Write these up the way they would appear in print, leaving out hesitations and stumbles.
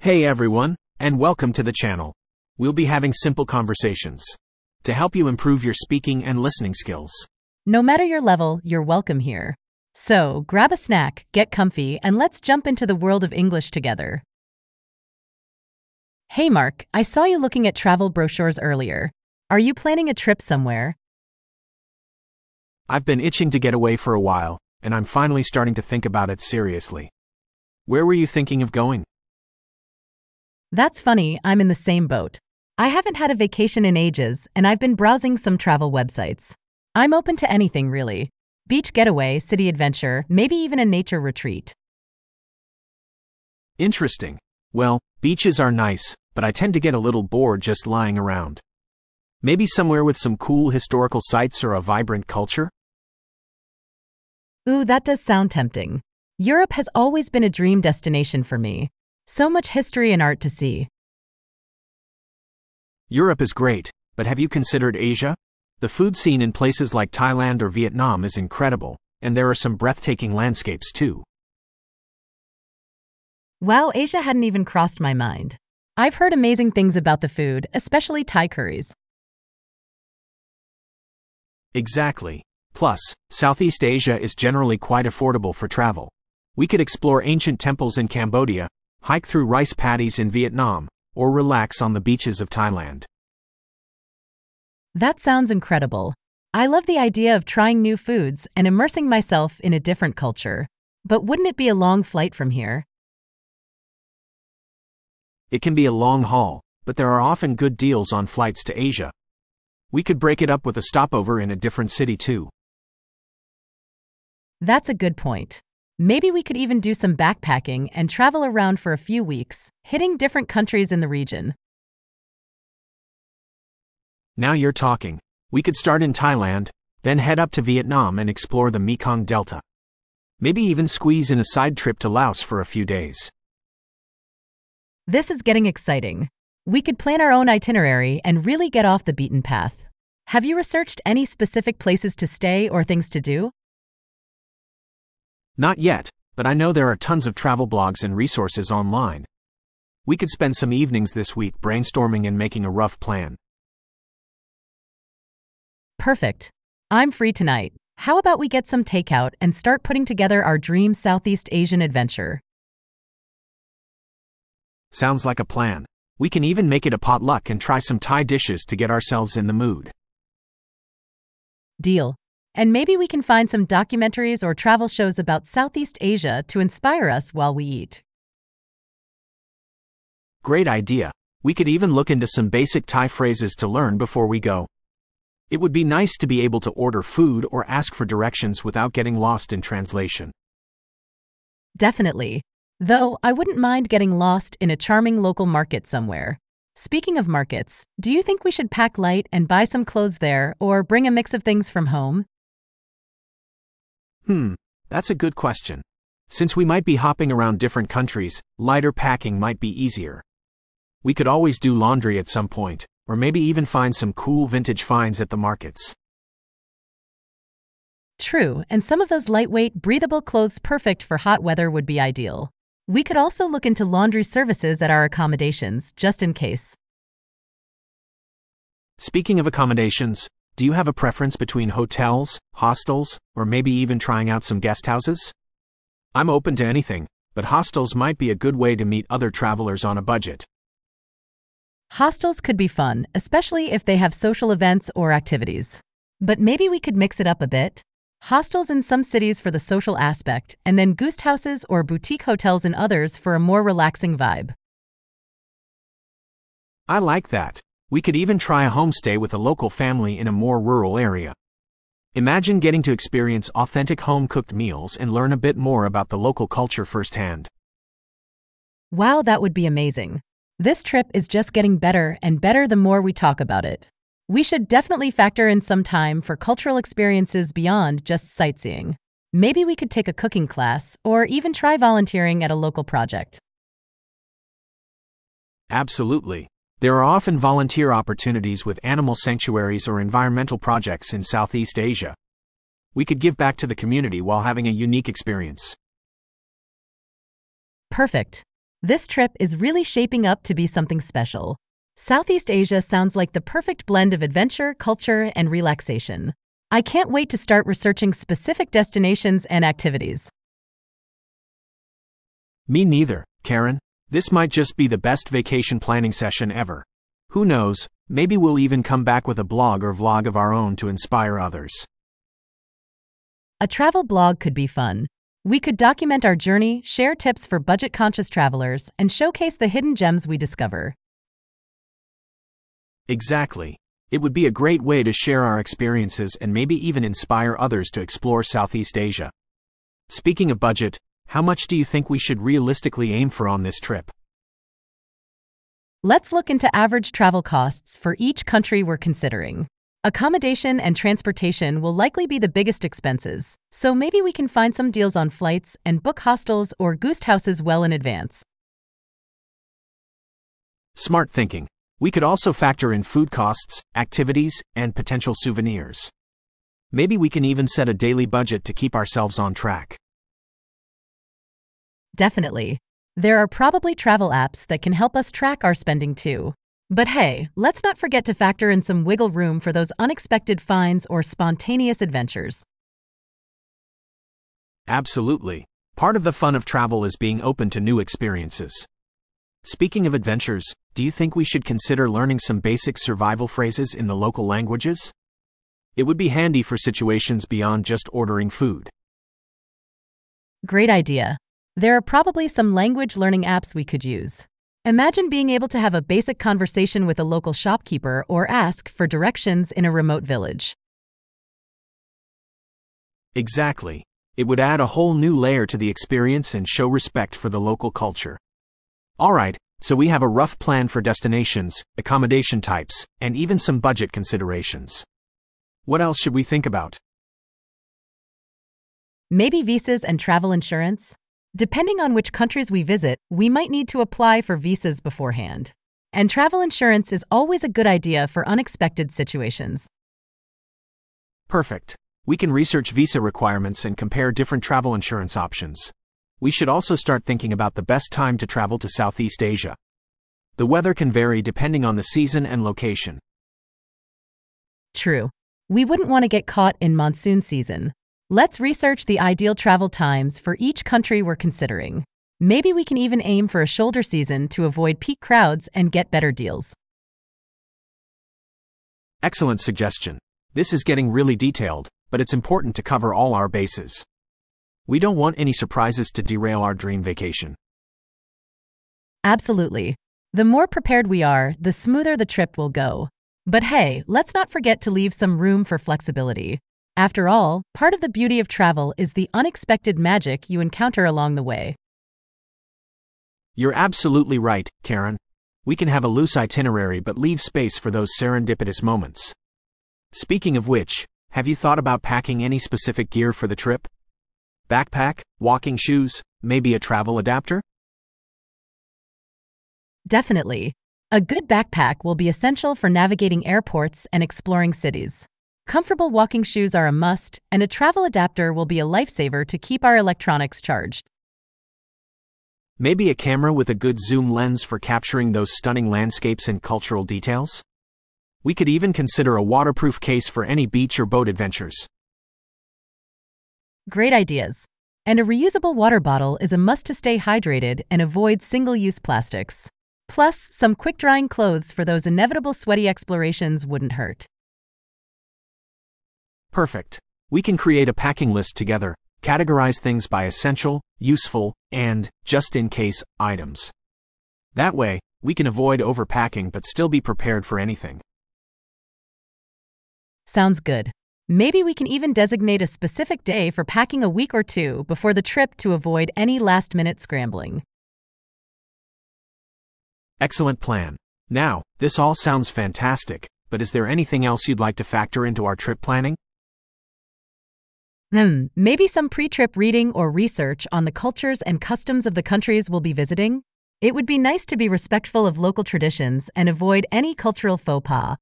Hey everyone, and welcome to the channel. We'll be having simple conversations to help you improve your speaking and listening skills. No matter your level, you're welcome here. So, grab a snack, get comfy, and let's jump into the world of English together. Hey Mark, I saw you looking at travel brochures earlier. Are you planning a trip somewhere? I've been itching to get away for a while, and I'm finally starting to think about it seriously. Where were you thinking of going? That's funny, I'm in the same boat. I haven't had a vacation in ages, and I've been browsing some travel websites. I'm open to anything really. Beach getaway, city adventure, maybe even a nature retreat. Interesting. Well, beaches are nice, but I tend to get a little bored just lying around. Maybe somewhere with some cool historical sites or a vibrant culture? Ooh, that does sound tempting. Europe has always been a dream destination for me. So much history and art to see. Europe is great, but have you considered Asia? The food scene in places like Thailand or Vietnam is incredible, and there are some breathtaking landscapes too. Wow, Asia hadn't even crossed my mind. I've heard amazing things about the food, especially Thai curries. Exactly. Plus, Southeast Asia is generally quite affordable for travel. We could explore ancient temples in Cambodia, hike through rice paddies in Vietnam, or relax on the beaches of Thailand. That sounds incredible. I love the idea of trying new foods and immersing myself in a different culture. But wouldn't it be a long flight from here? It can be a long haul, but there are often good deals on flights to Asia. We could break it up with a stopover in a different city too. That's a good point. Maybe we could even do some backpacking and travel around for a few weeks, hitting different countries in the region. Now you're talking. We could start in Thailand, then head up to Vietnam and explore the Mekong Delta. Maybe even squeeze in a side trip to Laos for a few days. This is getting exciting. We could plan our own itinerary and really get off the beaten path. Have you researched any specific places to stay or things to do? Not yet, but I know there are tons of travel blogs and resources online. We could spend some evenings this week brainstorming and making a rough plan. Perfect. I'm free tonight. How about we get some takeout and start putting together our dream Southeast Asian adventure? Sounds like a plan. We can even make it a potluck and try some Thai dishes to get ourselves in the mood. Deal. And maybe we can find some documentaries or travel shows about Southeast Asia to inspire us while we eat. Great idea. We could even look into some basic Thai phrases to learn before we go. It would be nice to be able to order food or ask for directions without getting lost in translation. Definitely. Though, I wouldn't mind getting lost in a charming local market somewhere. Speaking of markets, do you think we should pack light and buy some clothes there or bring a mix of things from home? That's a good question. Since we might be hopping around different countries, lighter packing might be easier. We could always do laundry at some point, or maybe even find some cool vintage finds at the markets. True, and some of those lightweight, breathable clothes perfect for hot weather would be ideal. We could also look into laundry services at our accommodations, just in case. Speaking of accommodations, do you have a preference between hotels, hostels, or maybe even trying out some guest houses? I'm open to anything, but hostels might be a good way to meet other travelers on a budget. Hostels could be fun, especially if they have social events or activities. But maybe we could mix it up a bit. Hostels in some cities for the social aspect, and then guest houses or boutique hotels in others for a more relaxing vibe. I like that. We could even try a homestay with a local family in a more rural area. Imagine getting to experience authentic home-cooked meals and learn a bit more about the local culture firsthand. Wow, that would be amazing. This trip is just getting better and better the more we talk about it. We should definitely factor in some time for cultural experiences beyond just sightseeing. Maybe we could take a cooking class or even try volunteering at a local project. Absolutely. There are often volunteer opportunities with animal sanctuaries or environmental projects in Southeast Asia. We could give back to the community while having a unique experience. Perfect. This trip is really shaping up to be something special. Southeast Asia sounds like the perfect blend of adventure, culture, and relaxation. I can't wait to start researching specific destinations and activities. Me neither, Karen. This might just be the best vacation planning session ever. Who knows, maybe we'll even come back with a blog or vlog of our own to inspire others. A travel blog could be fun. We could document our journey, share tips for budget-conscious travelers, and showcase the hidden gems we discover. Exactly. It would be a great way to share our experiences and maybe even inspire others to explore Southeast Asia. Speaking of budget, how much do you think we should realistically aim for on this trip? Let's look into average travel costs for each country we're considering. Accommodation and transportation will likely be the biggest expenses, so maybe we can find some deals on flights and book hostels or guest houses well in advance. Smart thinking. We could also factor in food costs, activities, and potential souvenirs. Maybe we can even set a daily budget to keep ourselves on track. Definitely. There are probably travel apps that can help us track our spending too. But hey, let's not forget to factor in some wiggle room for those unexpected finds or spontaneous adventures. Absolutely. Part of the fun of travel is being open to new experiences. Speaking of adventures, do you think we should consider learning some basic survival phrases in the local languages? It would be handy for situations beyond just ordering food. Great idea. There are probably some language learning apps we could use. Imagine being able to have a basic conversation with a local shopkeeper or ask for directions in a remote village. Exactly. It would add a whole new layer to the experience and show respect for the local culture. Alright, so we have a rough plan for destinations, accommodation types, and even some budget considerations. What else should we think about? Maybe visas and travel insurance? Depending on which countries we visit, we might need to apply for visas beforehand. And travel insurance is always a good idea for unexpected situations. Perfect. We can research visa requirements and compare different travel insurance options. We should also start thinking about the best time to travel to Southeast Asia. The weather can vary depending on the season and location. True. We wouldn't want to get caught in monsoon season. Let's research the ideal travel times for each country we're considering. Maybe we can even aim for a shoulder season to avoid peak crowds and get better deals. Excellent suggestion. This is getting really detailed, but it's important to cover all our bases. We don't want any surprises to derail our dream vacation. Absolutely. The more prepared we are, the smoother the trip will go. But hey, let's not forget to leave some room for flexibility. After all, part of the beauty of travel is the unexpected magic you encounter along the way. You're absolutely right, Karen. We can have a loose itinerary but leave space for those serendipitous moments. Speaking of which, have you thought about packing any specific gear for the trip? Backpack, walking shoes, maybe a travel adapter? Definitely. A good backpack will be essential for navigating airports and exploring cities. Comfortable walking shoes are a must, and a travel adapter will be a lifesaver to keep our electronics charged. Maybe a camera with a good zoom lens for capturing those stunning landscapes and cultural details? We could even consider a waterproof case for any beach or boat adventures. Great ideas. And a reusable water bottle is a must to stay hydrated and avoid single-use plastics. Plus, some quick-drying clothes for those inevitable sweaty explorations wouldn't hurt. Perfect. We can create a packing list together, categorize things by essential, useful, and just-in-case items. That way, we can avoid overpacking but still be prepared for anything. Sounds good. Maybe we can even designate a specific day for packing a week or two before the trip to avoid any last-minute scrambling. Excellent plan. Now, this all sounds fantastic, but is there anything else you'd like to factor into our trip planning? Maybe some pre-trip reading or research on the cultures and customs of the countries we'll be visiting? It would be nice to be respectful of local traditions and avoid any cultural faux pas.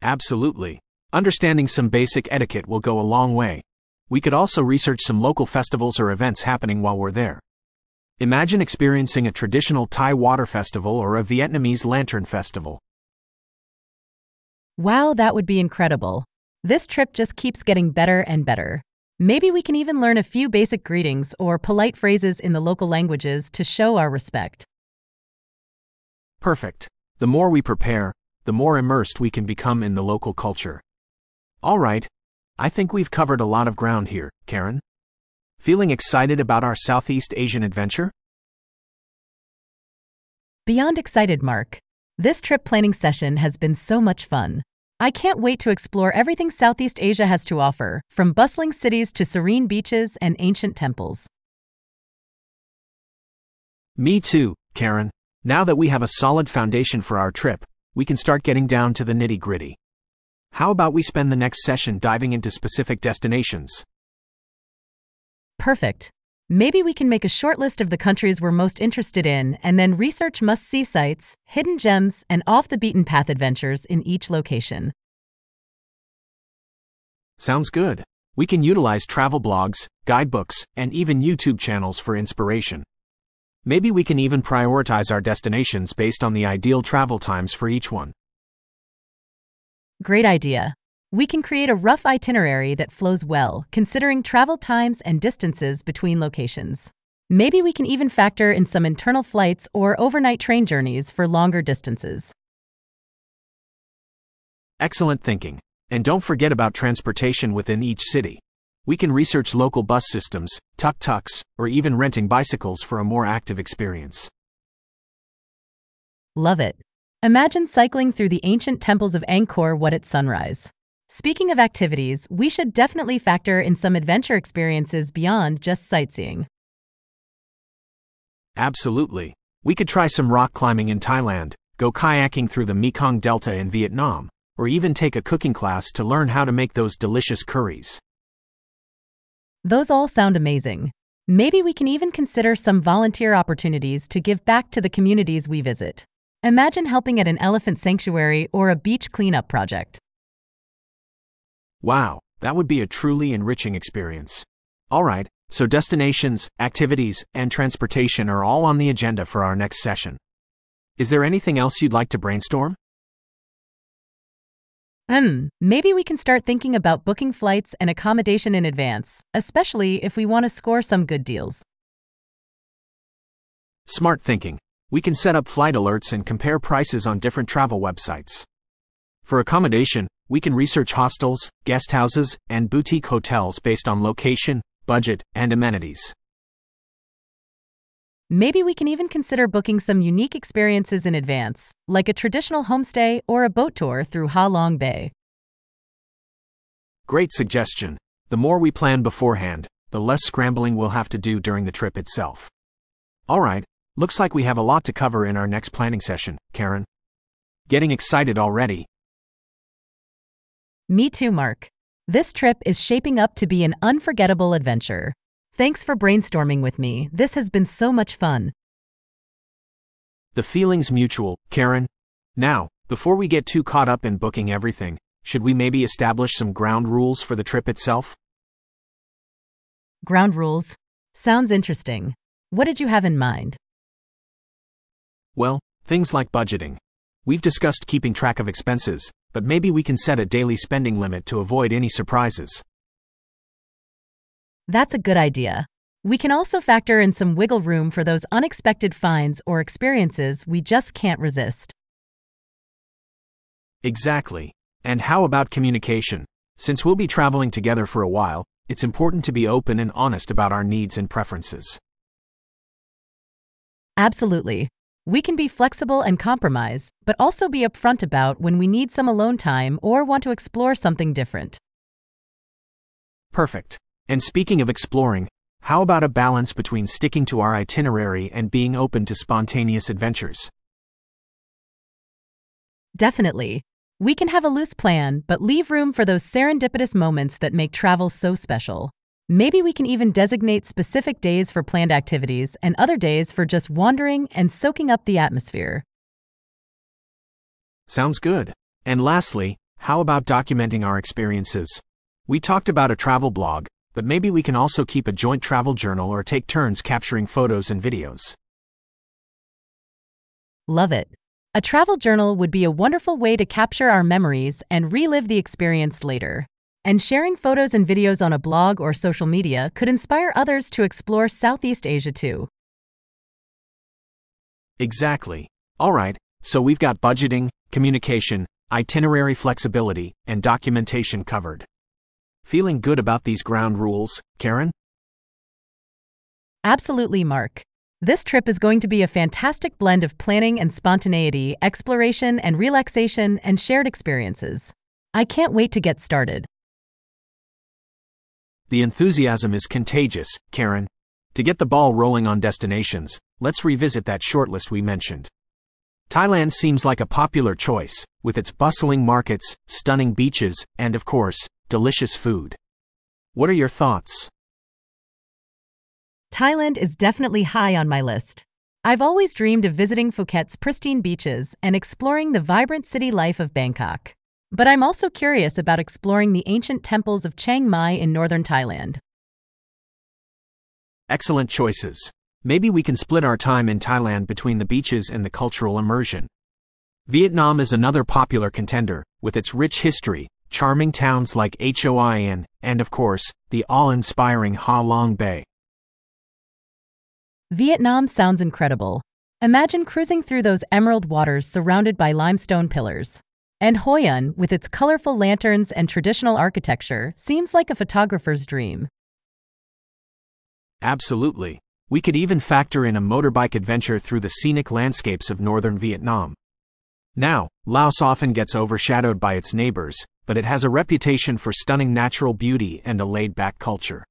Absolutely. Understanding some basic etiquette will go a long way. We could also research some local festivals or events happening while we're there. Imagine experiencing a traditional Thai water festival or a Vietnamese lantern festival. Wow, that would be incredible. This trip just keeps getting better and better. Maybe we can even learn a few basic greetings or polite phrases in the local languages to show our respect. Perfect. The more we prepare, the more immersed we can become in the local culture. All right. I think we've covered a lot of ground here, Karen. Feeling excited about our Southeast Asian adventure? Beyond excited, Mark. This trip planning session has been so much fun. I can't wait to explore everything Southeast Asia has to offer, from bustling cities to serene beaches and ancient temples. Me too, Karen. Now that we have a solid foundation for our trip, we can start getting down to the nitty-gritty. How about we spend the next session diving into specific destinations? Perfect. Maybe we can make a short list of the countries we're most interested in and then research must-see sites, hidden gems, and off-the-beaten-path adventures in each location. Sounds good. We can utilize travel blogs, guidebooks, and even YouTube channels for inspiration. Maybe we can even prioritize our destinations based on the ideal travel times for each one. Great idea. We can create a rough itinerary that flows well, considering travel times and distances between locations. Maybe we can even factor in some internal flights or overnight train journeys for longer distances. Excellent thinking. And don't forget about transportation within each city. We can research local bus systems, tuk-tuks, or even renting bicycles for a more active experience. Love it. Imagine cycling through the ancient temples of Angkor Wat at sunrise. Speaking of activities, we should definitely factor in some adventure experiences beyond just sightseeing. Absolutely. We could try some rock climbing in Thailand, go kayaking through the Mekong Delta in Vietnam, or even take a cooking class to learn how to make those delicious curries. Those all sound amazing. Maybe we can even consider some volunteer opportunities to give back to the communities we visit. Imagine helping at an elephant sanctuary or a beach cleanup project. Wow, that would be a truly enriching experience. All right, so destinations, activities, and transportation are all on the agenda for our next session. Is there anything else you'd like to brainstorm? Maybe we can start thinking about booking flights and accommodation in advance, especially if we want to score some good deals. Smart thinking. We can set up flight alerts and compare prices on different travel websites. For accommodation, we can research hostels, guest houses, and boutique hotels based on location, budget, and amenities. Maybe we can even consider booking some unique experiences in advance, like a traditional homestay or a boat tour through Ha Long Bay. Great suggestion. The more we plan beforehand, the less scrambling we'll have to do during the trip itself. All right, looks like we have a lot to cover in our next planning session, Karen. Getting excited already. Me too, Mark. This trip is shaping up to be an unforgettable adventure. Thanks for brainstorming with me. This has been so much fun. The feeling's mutual, Karen. Now, before we get too caught up in booking everything, should we maybe establish some ground rules for the trip itself? Ground rules. Sounds interesting. What did you have in mind? Well, things like budgeting. We've discussed keeping track of expenses, but maybe we can set a daily spending limit to avoid any surprises. That's a good idea. We can also factor in some wiggle room for those unexpected finds or experiences we just can't resist. Exactly. And how about communication? Since we'll be traveling together for a while, it's important to be open and honest about our needs and preferences. Absolutely. We can be flexible and compromise, but also be upfront about when we need some alone time or want to explore something different. Perfect. And speaking of exploring, how about a balance between sticking to our itinerary and being open to spontaneous adventures? Definitely. We can have a loose plan, but leave room for those serendipitous moments that make travel so special. Maybe we can even designate specific days for planned activities and other days for just wandering and soaking up the atmosphere. Sounds good. And lastly, how about documenting our experiences? We talked about a travel blog, but maybe we can also keep a joint travel journal or take turns capturing photos and videos. Love it. A travel journal would be a wonderful way to capture our memories and relive the experience later. And sharing photos and videos on a blog or social media could inspire others to explore Southeast Asia too. Exactly. All right, so we've got budgeting, communication, itinerary flexibility, and documentation covered. Feeling good about these ground rules, Karen? Absolutely, Mark. This trip is going to be a fantastic blend of planning and spontaneity, exploration and relaxation, and shared experiences. I can't wait to get started. The enthusiasm is contagious, Karen. To get the ball rolling on destinations, let's revisit that shortlist we mentioned. Thailand seems like a popular choice, with its bustling markets, stunning beaches, and of course, delicious food. What are your thoughts? Thailand is definitely high on my list. I've always dreamed of visiting Phuket's pristine beaches and exploring the vibrant city life of Bangkok. But I'm also curious about exploring the ancient temples of Chiang Mai in northern Thailand. Excellent choices. Maybe we can split our time in Thailand between the beaches and the cultural immersion. Vietnam is another popular contender, with its rich history, charming towns like Hoi An, and of course, the awe-inspiring Ha Long Bay. Vietnam sounds incredible. Imagine cruising through those emerald waters surrounded by limestone pillars. And Hoi An, with its colorful lanterns and traditional architecture, seems like a photographer's dream. Absolutely. We could even factor in a motorbike adventure through the scenic landscapes of northern Vietnam. Now, Laos often gets overshadowed by its neighbors, but it has a reputation for stunning natural beauty and a laid-back culture.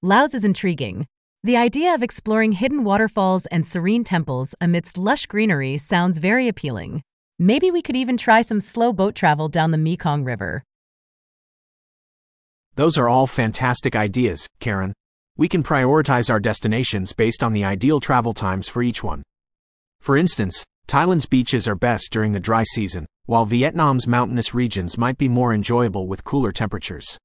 Laos is intriguing. The idea of exploring hidden waterfalls and serene temples amidst lush greenery sounds very appealing. Maybe we could even try some slow boat travel down the Mekong River. Those are all fantastic ideas, Karen. We can prioritize our destinations based on the ideal travel times for each one. For instance, Thailand's beaches are best during the dry season, while Vietnam's mountainous regions might be more enjoyable with cooler temperatures.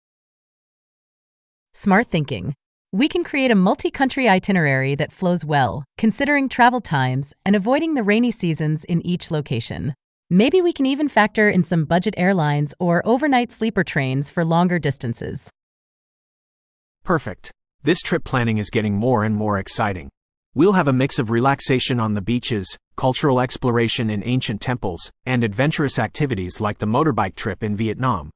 Smart thinking. We can create a multi-country itinerary that flows well, considering travel times and avoiding the rainy seasons in each location. Maybe we can even factor in some budget airlines or overnight sleeper trains for longer distances. Perfect. This trip planning is getting more and more exciting. We'll have a mix of relaxation on the beaches, cultural exploration in ancient temples, and adventurous activities like the motorbike trip in Vietnam.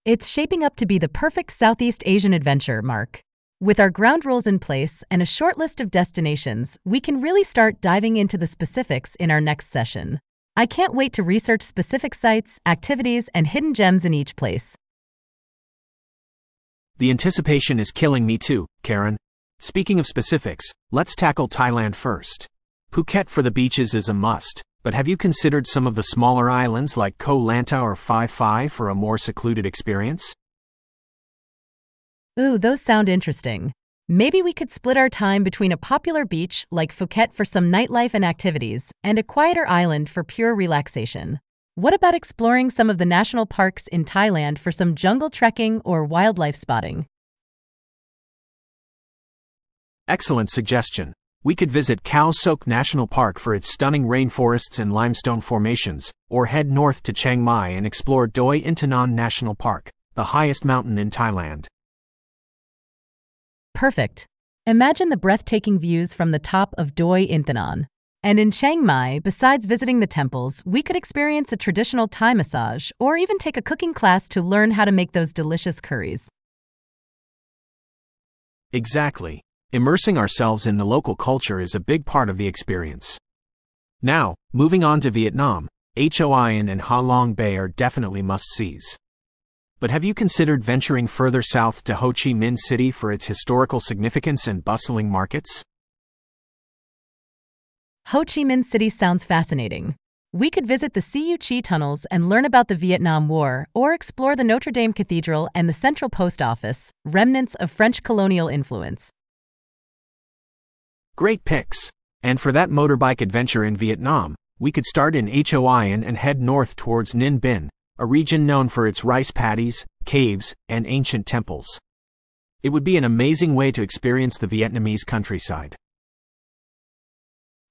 It's shaping up to be the perfect Southeast Asian adventure, Mark. With our ground rules in place and a short list of destinations, we can really start diving into the specifics in our next session. I can't wait to research specific sites, activities, and hidden gems in each place. The anticipation is killing me too, Karen. Speaking of specifics, let's tackle Thailand first. Phuket for the beaches is a must, but have you considered some of the smaller islands like Koh Lanta or Phi Phi for a more secluded experience? Ooh, those sound interesting. Maybe we could split our time between a popular beach like Phuket for some nightlife and activities, and a quieter island for pure relaxation. What about exploring some of the national parks in Thailand for some jungle trekking or wildlife spotting? Excellent suggestion. We could visit Khao Sok National Park for its stunning rainforests and limestone formations, or head north to Chiang Mai and explore Doi Intanon National Park, the highest mountain in Thailand. Perfect. Imagine the breathtaking views from the top of Doi Intanon. And in Chiang Mai, besides visiting the temples, we could experience a traditional Thai massage or even take a cooking class to learn how to make those delicious curries. Exactly. Immersing ourselves in the local culture is a big part of the experience. Now, moving on to Vietnam, Hoi An and Ha Long Bay are definitely must-sees. But have you considered venturing further south to Ho Chi Minh City for its historical significance and bustling markets? Ho Chi Minh City sounds fascinating. We could visit the Siu Chi tunnels and learn about the Vietnam War, or explore the Notre Dame Cathedral and the Central Post Office, remnants of French colonial influence. Great picks. And for that motorbike adventure in Vietnam, we could start in Hoi An and head north towards Ninh Binh, a region known for its rice paddies, caves, and ancient temples. It would be an amazing way to experience the Vietnamese countryside.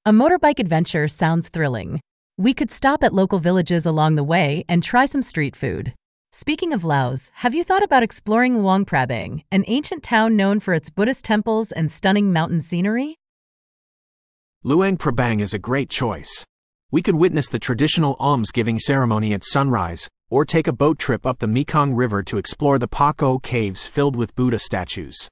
A motorbike adventure sounds thrilling. We could stop at local villages along the way and try some street food. Speaking of Laos, have you thought about exploring Luang Prabang, an ancient town known for its Buddhist temples and stunning mountain scenery? Luang Prabang is a great choice. We could witness the traditional alms-giving ceremony at sunrise, or take a boat trip up the Mekong River to explore the Pa Co caves filled with Buddha statues.